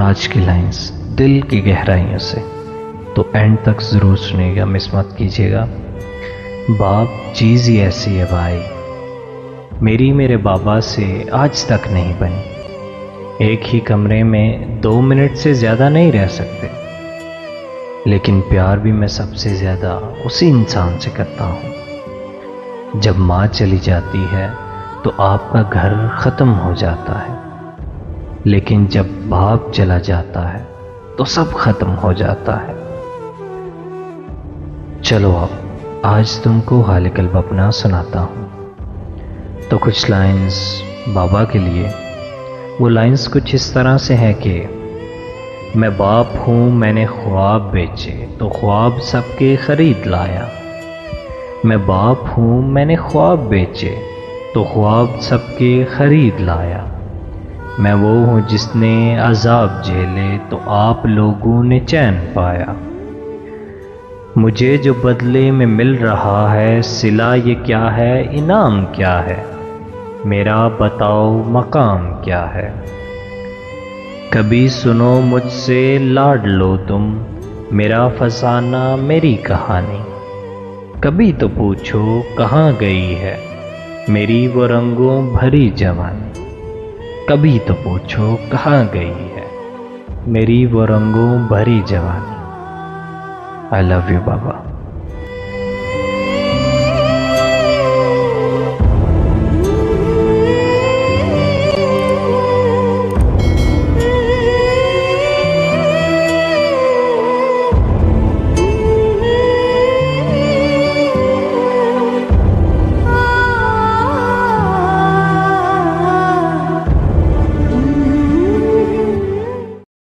आज की लाइंस दिल की गहराइयों से, तो एंड तक ज़रूर सुनिएगा, मिस मत कीजिएगा। बाप चीज़ ही ऐसी है भाई, मेरी मेरे बाबा से आज तक नहीं बनी। एक ही कमरे में 2 मिनट से ज़्यादा नहीं रह सकते, लेकिन प्यार भी मैं सबसे ज़्यादा उसी इंसान से करता हूँ। जब माँ चली जाती है तो आपका घर ख़त्म हो जाता है, लेकिन जब बाप चला जाता है तो सब खत्म हो जाता है। चलो अब आज तुमको हाले कल्ब अपना सुनाता हूँ। तो कुछ लाइंस बाबा के लिए। वो लाइंस कुछ इस तरह से हैं कि मैं बाप हूँ, मैंने ख्वाब बेचे तो ख्वाब सबके खरीद लाया। मैं बाप हूँ, मैंने ख्वाब बेचे तो ख्वाब सबके खरीद लाया। मैं वो हूँ जिसने अज़ाब झेले तो आप लोगों ने चैन पाया। मुझे जो बदले में मिल रहा है, सिला ये क्या है, इनाम क्या है, मेरा बताओ मकाम क्या है। कभी सुनो मुझसे लाड लो तुम, मेरा फसाना मेरी कहानी। कभी तो पूछो कहाँ गई है मेरी वो रंगों भरी जवानी। कभी तो पूछो कहाँ गई है मेरी वो रंगों भरी जवानी। I love you Baba.